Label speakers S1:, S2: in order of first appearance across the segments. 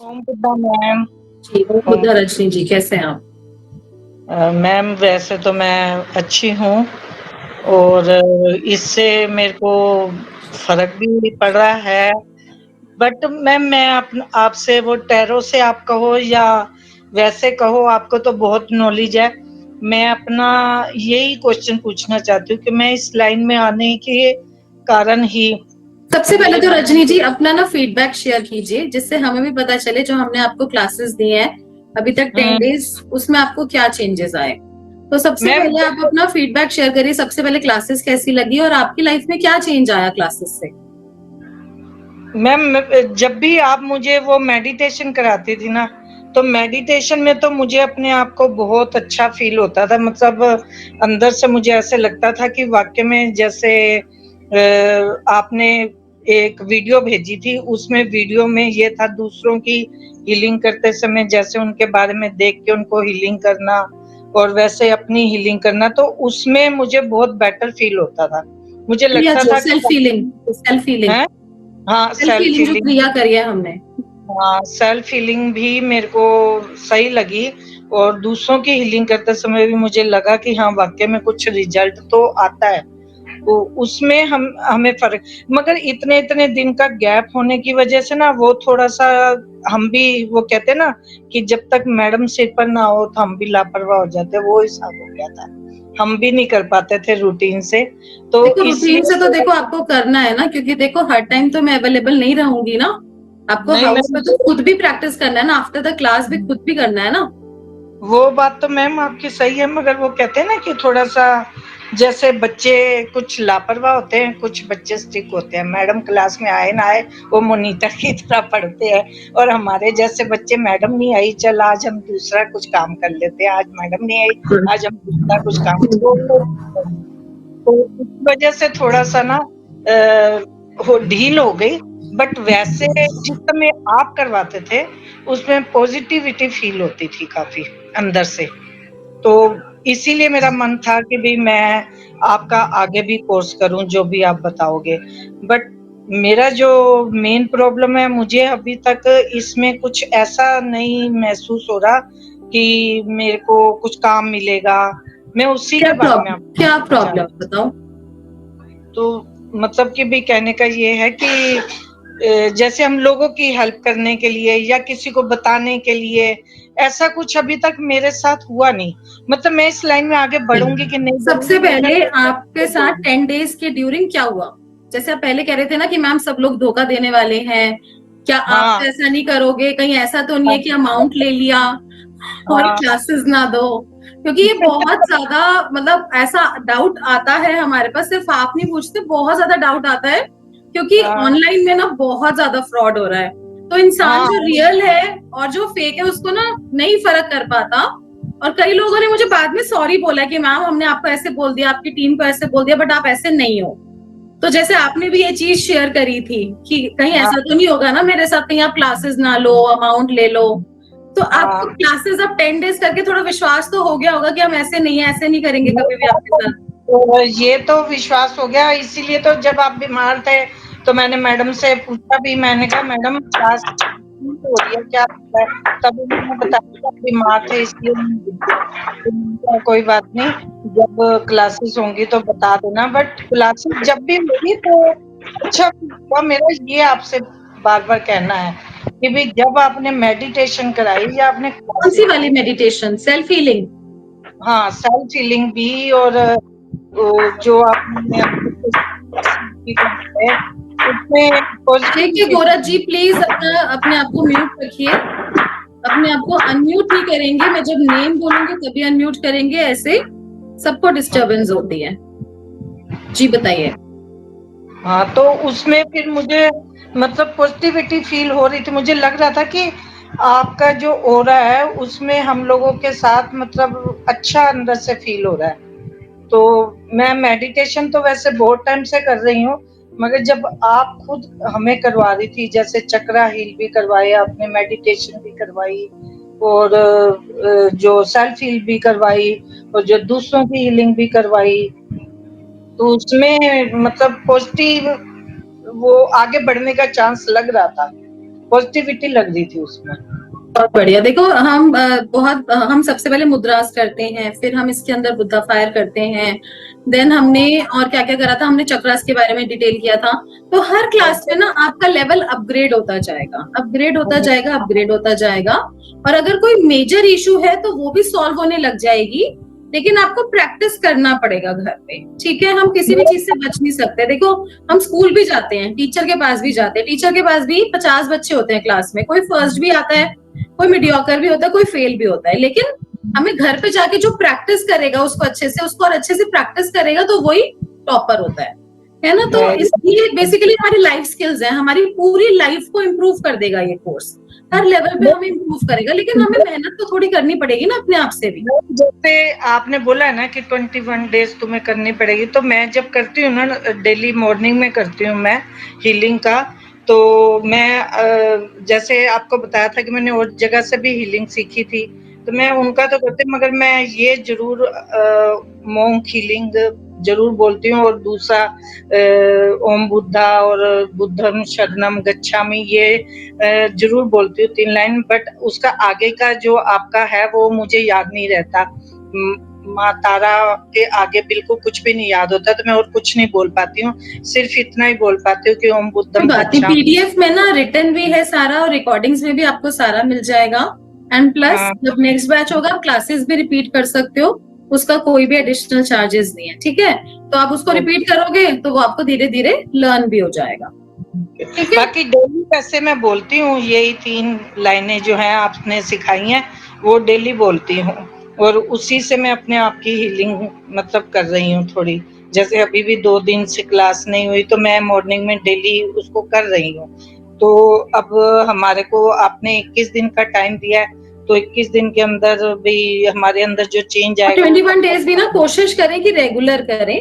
S1: ओम Buddha ma'am.
S2: जी, ओम
S1: ओम
S2: बुद्धा रजनी जी, कैसे हैं आप?
S1: मैम वैसे तो मैं अच्छी हूँ और इससे मेरे को फ़र्क भी पड़ रहा है। बट मैम मैं आपसे वो टैरो से आप कहो या वैसे कहो, आपको तो बहुत नॉलेज है। मैं अपना यही क्वेश्चन पूछना चाहती हूँ कि मैं इस लाइन में आने के कारण ही
S2: सबसे पहले
S1: मेरे
S2: तो
S1: मन
S2: रजनी
S1: में
S2: जी अपना ना फीडबैक शेयर कीजिए, जिससे हमें भी पता चले जो हमने आपको क्लासेस दी हैं अभी तक 10 डेज, उसमें आपको क्या चेंजेस आए। तो सबसे
S1: मैम
S2: पहले आप अपना फीडबैक शेयर करिए। सबसे पहले क्लासेस कैसी लगी और आपकी लाइफ में क्या चेंज आया क्लासेस से?
S1: मैम जब भी आप मुझे वो मेडिटेशन कराती थी ना, तो मेडिटेशन में तो मुझे अपने आप को बहुत अच्छा फील होता था। मतलब अंदर से मुझे ऐसे लगता था कि वाकई में जैसे आपने एक वीडियो भेजी थी, उसमें वीडियो में ये था दूसरों की हीलिंग करते समय जैसे उनके बारे में देख के उनको हीलिंग करना और वैसे अपनी हीलिंग करना, तो उसमें मुझे बहुत बेटर फील होता था। मुझे
S2: क्रिया
S1: लगता
S2: जो
S1: था
S2: सेल्फ
S1: कि
S2: हीलिंग, सेल्फ हीलिंग,
S1: हैं? हाँ,
S2: सेल्फ
S1: सेल्फ
S2: हीलिंग जो
S1: हीलिंग।
S2: क्रिया करी है हमने।
S1: हाँ, सेल्फ हीलिंग भी मेरे को सही लगी और दूसरों की हीलिंग करते समय भी मुझे लगा कि हाँ, वाक़ई में कुछ रिज़ल्ट तो आता है। तो उसमें हमें फ़र्क, मगर इतने-इतने दिन का गैप होने की वज़ह से ना वो थोड़ा-सा हम भी, वो कहते हैं ना कि जब तक मैडम सिर पर ना हो तो हम भी लापरवाह हो जाते हैं, वो हिसाब हो गया था। हम भी नहीं कर पाते थे रूटीन से, तो
S2: देखो रूटीन
S1: इसलिए
S2: से तो देखो आपको करना है ना, क्योंकि देखो हर टाइम तो मैं अवेलेबल नहीं रहूंगी ना। आपको
S1: नहीं
S2: हाउस
S1: मैम
S2: पे तो खुद भी प्रैक्टिस करना है ना, आफ्टर द क्लास भी खुद भी करना है ना।
S1: वो बात तो मैम आपकी सही है, मगर वो कहते हैं ना कि थोड़ा-सा जैसे बच्चे कुछ लापरवाह होते हैं, कुछ बच्चे स्ट्रिक्ट होते हैं। मैडम क्लास में आए ना आए, वो मॉनिटर की तरह पढ़ते हैं और हमारे जैसे बच्चे, मैडम नहीं आई, चल आज हम दूसरा कुछ काम कर लेते हैं, आज मैडम नहीं आई, आज हम दूसरा कुछ काम, तो इस वजह से थोड़ा-सा ना हो ढील हो गई। बट वैसे जिस समय आप करवाते थे, उसमें पॉज़िटिविटी फ़ील होती थी काफ़ी अंदर से। तो इसीलिए मेरा मन था कि भई मैं आपका आगे भी कोर्स करूँ, जो भी आप बताओगे। बट मेरा जो मेन प्रॉब्लम है, मुझे अभी तक इसमें कुछ ऐसा नहीं महसूस हो रहा कि मेरे को कुछ काम मिलेगा। मैं उसी के बारे में आपसे
S2: क्या
S1: पूछना चाह
S2: प्रॉब्लम
S1: रही थी।
S2: बताओ।
S1: तो मतलब कि भी कहने का ये है कि जैसे हम लोगों की हेल्प करने के लिए या किसी को बताने के लिए, ऐसा कुछ अभी तक मेरे साथ हुआ नहीं। मतलब मैं इस लाइन में आगे बढ़ूँगी कि नहीं
S2: सबसे
S1: बढ़ूँगी, ये मैं
S2: पहले
S1: खुद
S2: आपके
S1: नहीं
S2: साथ
S1: बोलूँगी।
S2: 10 डेज के ड्यूरिंग क्या हुआ? जैसे आप पहले कह रहे थे ना कि मैम सब लोग धोखा देने वाले हैं, क्या आप
S1: हाँ,
S2: तो ऐसा नहीं करोगे? कहीं ऐसा तो नहीं
S1: हाँ,
S2: है कि अमाउंट ले लिया और
S1: हाँ,
S2: क्लासेस ना दो? क्योंकि ये बहुत ज्यादा, मतलब ऐसा डाउट आता है हमारे पास, सिर्फ आप नहीं पूछते, बहुत ज्यादा डाउट आता है, क्योंकि
S1: हाँ,
S2: ऑनलाइन में ना बहुत ज्यादा फ्रॉड हो रहा है। तो इंसान
S1: हाँ,
S2: जो रियल है और जो फेक है उसको ना नहीं फर्क कर पाता। और कई लोगों ने मुझे बाद में सॉरी बोला कि मैम हमने आपको ऐसे बोल दिया, आपकी टीम को ऐसे बोल दिया, बट आप ऐसे नहीं हो। तो जैसे आपने भी ये चीज शेयर करी थी कि कहीं
S1: हाँ,
S2: ऐसा तो नहीं होगा ना मेरे साथ, कहीं आप क्लासेस ना लो, अमाउंट ले लो। तो
S1: हाँ।
S2: आपको क्लासेस अब 10 डेज करके थोड़ा विश्वास तो हो गया होगा कि हम ऐसे नहीं है, ऐसे नहीं करेंगे कभी भी आपके साथ।
S1: तो ये तो विश्वास हो गया, इसीलिए तो जब आप बीमार थे तो मैंने मैडम से पूछा भी, मैंने कहा मैडम क्लास हो रही है क्या है? तब उन्होंने बताया कि आप बीमार थे इसलिए नहीं गई थी। तो मैंने कहा कोई बात नहीं, जब क्लासेस होंगी तो बता देना। बट क्लासेस जब भी होगी तो अच्छा हुआ। मेरा ये आपसे बार-बार कहना है कि भई जब आपने मेडिटेशन कराई या आपने
S2: कौन सी
S1: क्लासेस
S2: वाली
S1: दी,
S2: मेडिटेशन, सेल्फ हीलिंग?
S1: हाँ, सेल्फ हीलिंग भी और जो आपने की बनाए, उसमें
S2: देखिए
S1: पॉज़िटिविटी
S2: गोरख जी,
S1: थी।
S2: प्लीज अपना अपने आप को म्यूट रखिए। अपने आप को अनम्यूट नहीं करेंगे, मैं जब नेम बोलूंगी तभी अनम्यूट करेंगे, ऐसे सबको डिस्टरबेंस होती है। जी बताइए।
S1: हाँ, तो उसमें फिर मुझे मतलब पॉज़िटिविटी फ़ील हो रही थी। मुझे लग रहा था कि आपका जो ऑरा है, उसमें हम लोगों के साथ मतलब अच्छा अंदर से फ़ील हो रहा है। तो मैं मेडिटेशन तो वैसे बहुत टाइम से कर रही हूँ, मगर जब आप खुद हमें करवा रही थी, जैसे चक्रा हील भी करवाए आपने, मेडिटेशन भी करवाई और जो सेल्फ हील भी करवाई और जो दूसरों की हीलिंग भी करवाई, तो उसमें मतलब पॉज़िटिव वो आगे बढ़ने का चांस लग रहा था। पॉजिटिविटी लग रही थी उसमें।
S2: बहुत बढ़िया। देखो हम सबसे पहले मुद्रास करते हैं, फिर हम इसके अंदर बुद्धा फायर करते हैं, देन हमने और क्या क्या करा था, हमने चक्रास के बारे में डिटेल किया था। तो हर क्लास में ना आपका लेवल अपग्रेड होता जाएगा, अपग्रेड होता जाएगा, अपग्रेड होता जाएगा। और अगर कोई मेजर इशू है तो वो भी सॉल्व होने लग जाएगी, लेकिन आपको प्रैक्टिस करना पड़ेगा घर पे, ठीक है। हम किसी भी चीज से बच नहीं सकते। देखो हम स्कूल भी जाते हैं, टीचर के पास भी जाते हैं, टीचर के पास भी 50 बच्चे होते हैं क्लास में, कोई फर्स्ट भी आता है, कोई मीडियोकर भी होता है, कोई फेल भी होता है, लेकिन हमें घर पे जाके जो प्रैक्टिस करेगा उसको अच्छे से, उसको और अच्छे से प्रैक्टिस करेगा तो वही टॉपर होता है ना। तो इसलिए बेसिकली हमारी लाइफ स्किल्स है, हमारी पूरी लाइफ को इम्प्रूव कर देगा ये कोर्स, हर लेवल पे हमें इम्प्रूव करेगा, लेकिन हमें मेहनत तो थोड़ी करनी पड़ेगी ना अपने आप से भी।
S1: जैसे आपने बोला ना कि 21 डेज तुम्हें करनी पड़ेगी, तो मैं जब करती हूँ ना, डेली मॉर्निंग में करती हूँ मैं हीलिंग का, तो मैं जैसे आपको बताया था कि मैंने और जगह से भी हीलिंग सीखी थी, तो मैं उनका तो करती, मगर मैं ये जरूर मोंक हीलिंग जरूर बोलती हूँ, और दूसरा ओम बुद्धा और बुद्धम शरणम गच्छामि, ये जरूर बोलती हूँ 3 लाइन, बट उसका आगे का जो आपका है वो मुझे याद नहीं रहता। माँ तारा के आगे बिल्कुल कुछ भी नहीं याद होता, तो मैं और कुछ नहीं बोल पाती हूँ, सिर्फ इतना ही बोल पाती हूँ कि ओम बुद्धम गच्छामि।
S2: पीडीएफ में ना रिटर्न भी है सारा, और रिकॉर्डिंग्स में भी आपको सारा मिल जाएगा। एंड प्लस जब नेक्स्ट बैच होगा आप क्लासेस भी रिपीट कर सकते हो, उसका कोई भी एडिशनल चार्जेस नहीं है, ठीक है। तो आप उसको रिपीट करोगे तो वो आपको धीरे धीरे लर्न भी हो जाएगा, ठीक है।
S1: बाकी डेली वैसे मैं बोलती हूँ, यही 3 लाइनें जो हैं आपने सिखाई हैं वो डेली बोलती हूँ, और उसी से मैं अपने आप की हीलिंग मतलब कर रही हूँ थोड़ी। जैसे अभी भी 2 दिन से क्लास नहीं हुई, तो मैं मॉर्निंग में डेली उसको कर रही हूँ। तो अब हमारे को आपने 21 दिन का टाइम दिया है, तो 21 दिन के अंदर भी हमारे अंदर जो चेंज आएगा,
S2: 21 डेज भी ना कोशिश करें कि रेगुलर करें,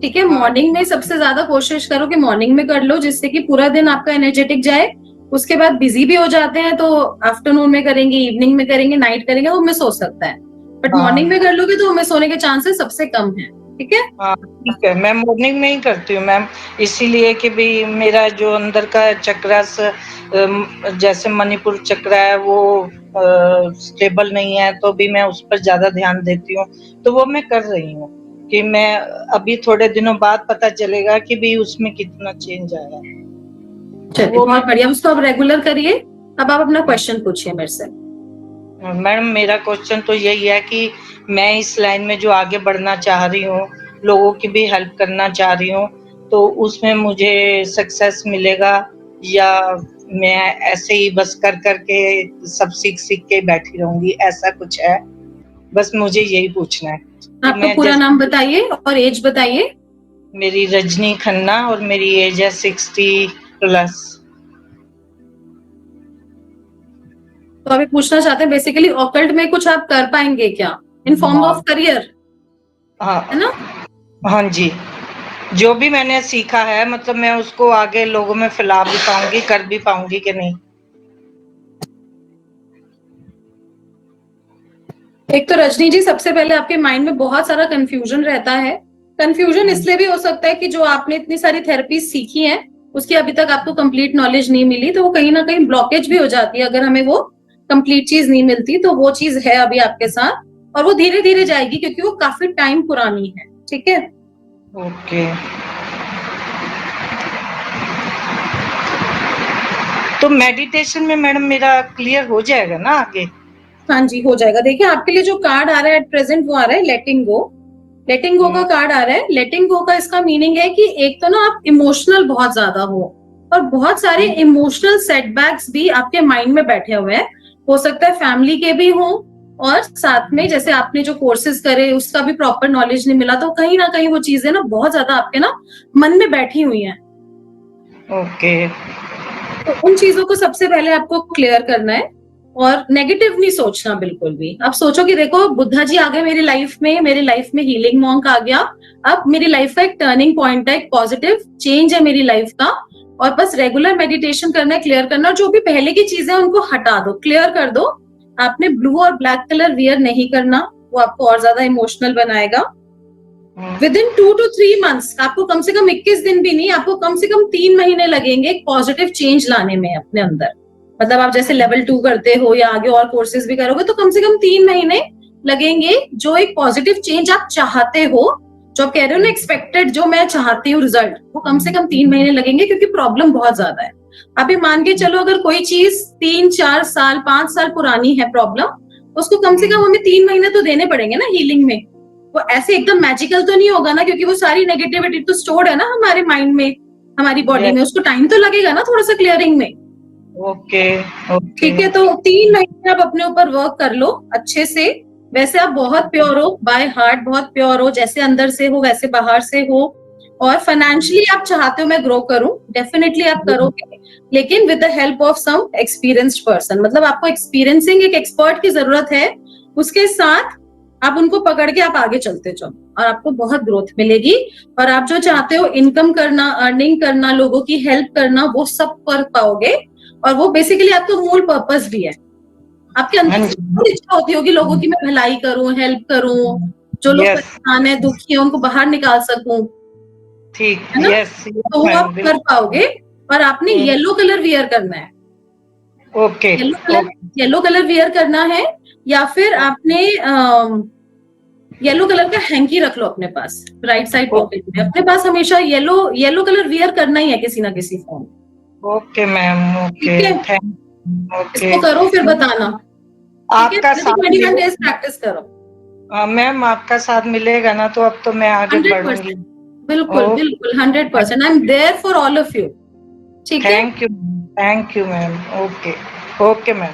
S2: ठीक है। मॉर्निंग में सबसे ज्यादा कोशिश करो कि मॉर्निंग में कर लो, जिससे कि पूरा दिन आपका एनर्जेटिक जाए। उसके बाद बिजी भी हो जाते हैं, तो आफ्टरनून में करेंगे, इवनिंग में करेंगे, नाइट करेंगे, वो मिस हो सकता है, बट मॉर्निंग में कर लोगे तो मिस होने के चांसेस सबसे कम है, ठीक है।
S1: हाँ ठीक है, मैं मॉर्निंग में ही करती हूँ मैम, इसीलिए कि भी मेरा जो अंदर का चक्रास जैसे मणिपुर चक्र है वो स्टेबल नहीं है, तो भी मैं उस पर ज्यादा ध्यान देती हूँ, तो वो मैं कर रही हूँ कि मैं अभी थोड़े दिनों बाद पता चलेगा कि भी उसमें कितना चेंज आया।
S2: चलिए बहुत बढ़िया, उसको आप रेगुलर करिए। अब आप अपना क्वेश्चन पूछिए मेरे से।
S1: मैडम मेरा क्वेश्चन तो यही है कि मैं इस लाइन में जो आगे बढ़ना चाह रही हूँ, लोगों की भी हेल्प करना चाह रही हूँ, तो उसमें मुझे सक्सेस मिलेगा, या मैं ऐसे ही बस कर करके सब सीख सीख के बैठी रहूंगी, ऐसा कुछ है? बस मुझे यही पूछना है।
S2: आपका पूरा नाम बताइए और एज बताइए।
S1: मेरी रजनी खन्ना और मेरी एज है 60+।
S2: तो अभी पूछना चाहते हैं बेसिकली ऑकल्ट में कुछ आप कर पाएंगे क्या इन फॉर्म ऑफ करियर,
S1: हाँ
S2: है ना?
S1: हाँ जी, जो भी मैंने सीखा है मतलब मैं उसको आगे लोगों में फैला भी पाऊंगी, कर भी पाऊंगी कि नहीं?
S2: एक तो रजनी जी, सबसे पहले आपके माइंड में बहुत सारा कंफ्यूजन रहता है। कंफ्यूजन इसलिए भी हो सकता है कि जो आपने इतनी सारी थेरेपी सीखी है उसकी अभी तक आपको कंप्लीट नॉलेज नहीं मिली, तो वो कहीं ना कहीं ब्लॉकेज भी हो जाती है। अगर हमें वो कंप्लीट चीज नहीं मिलती तो वो चीज है अभी आपके साथ, और वो धीरे धीरे जाएगी क्योंकि वो काफी टाइम पुरानी है, ठीक है।
S1: ओके, तो मेडिटेशन में मैडम मेरा क्लियर हो जाएगा ना आगे?
S2: हाँ जी हो जाएगा। देखिए आपके लिए जो कार्ड आ रहा है एट प्रेजेंट वो आ रहा है लेटिंग गो। लेटिंग गो का कार्ड आ रहा है। लेटिंग गो का इसका मीनिंग है कि एक तो ना आप इमोशनल बहुत ज्यादा हो, और बहुत सारे इमोशनल सेटबैक्स भी आपके माइंड में बैठे हुए हैं। हो सकता है फैमिली के भी हो, और साथ में जैसे आपने जो कोर्सेज करे उसका भी प्रॉपर नॉलेज नहीं मिला, तो कहीं ना कहीं वो चीजें ना बहुत ज्यादा आपके ना मन में बैठी हुई हैं।
S1: ओके,
S2: तो उन चीजों को सबसे पहले आपको क्लियर करना है, और नेगेटिव नहीं सोचना बिल्कुल भी। अब सोचो कि देखो बुद्धा जी आ गए मेरी लाइफ में, मेरी लाइफ में हीलिंग मॉन्क आ गया, अब मेरी लाइफ का एक टर्निंग पॉइंट है, एक पॉजिटिव चेंज है मेरी लाइफ का, और बस रेगुलर मेडिटेशन करना है, क्लियर करना, और जो भी पहले की चीजें उनको हटा दो, क्लियर कर दो। आपने ब्लू और ब्लैक कलर वियर नहीं करना, वो आपको और ज्यादा इमोशनल बनाएगा। विद इन 2 to 3 months, आपको कम से कम 21 दिन भी नहीं, आपको कम से कम 3 महीने लगेंगे एक पॉजिटिव चेंज लाने में अपने अंदर, मतलब आप जैसे लेवल 2 करते हो या आगे और कोर्सेज भी करोगे तो कम से कम 3 महीने लगेंगे। जो एक पॉजिटिव चेंज आप चाहते हो, जो आप कह रहे हो ना एक्सपेक्टेड, जो मैं चाहती हूँ रिजल्ट, वो कम से कम 3 महीने लगेंगे, क्योंकि प्रॉब्लम बहुत ज्यादा है। अभी मान के चलो अगर कोई चीज 3-4 साल 5 साल पुरानी है प्रॉब्लम, उसको कम से कम हमें 3 महीने तो देने पड़ेंगे ना हीलिंग में। वो ऐसे एकदम मैजिकल तो नहीं होगा ना, क्योंकि वो सारी नेगेटिविटी तो स्टोर्ड है ना हमारे माइंड में, हमारी बॉडी में, उसको टाइम तो लगेगा ना थोड़ा सा क्लियरिंग में।
S1: ओके ओके
S2: ठीक है, तो 3 महीने आप अपने ऊपर वर्क कर लो अच्छे से। वैसे आप बहुत प्योर हो, बाय हार्ट बहुत प्योर हो, जैसे अंदर से हो वैसे बाहर से हो। और फाइनेंशियली आप चाहते हो मैं ग्रो करूं, डेफिनेटली आप करोगे, लेकिन with the help of some experienced person. मतलब आपको एक्सपीरियंसिंग एक एक्सपर्ट की जरूरत है, उसके साथ आप उनको पकड़ के आप आगे चलते चलो और आपको बहुत ग्रोथ मिलेगी। और आप जो चाहते हो इनकम करना, अर्निंग करना, लोगों की हेल्प करना, वो सब कर पाओगे। और वो बेसिकली आपका मूल पर्पस भी है। आपके अंदर से बहुत इच्छा होती होगी लोगों की मैं भलाई करूं, हेल्प करूं, जो लोग
S1: यस
S2: परेशान है, दुखी है, उनको बाहर निकाल सकूं,
S1: ठीक
S2: है ना?
S1: यस
S2: तो वो आप
S1: मैम
S2: कर पाओगे। और आपने येलो कलर वियर करना है।
S1: ओके
S2: येलो कलर वियर करना है, या फिर आपने येलो कलर का हैंकी रख लो अपने पास राइट साइड पॉकेट में। अपने पास हमेशा येलो कलर वियर करना ही है किसी ना किसी फॉर्म।
S1: ओके मैम ओके
S2: ठीक है,
S1: थैंक ओके
S2: इसको करो फिर बताना। ठीक है,
S1: आपका साथ
S2: 21
S1: मिले
S2: डेज प्रैक्टिस करो।
S1: मैम आपका साथ मिलेगा ना, तो अब तो मैं आगे
S2: 100%,
S1: बढ़ूंगी।
S2: बिल्कुल
S1: ओके
S2: बिल्कुल 100%, I am there for all of you. ठीक है।
S1: Thank you ma'am okay okay ma'am.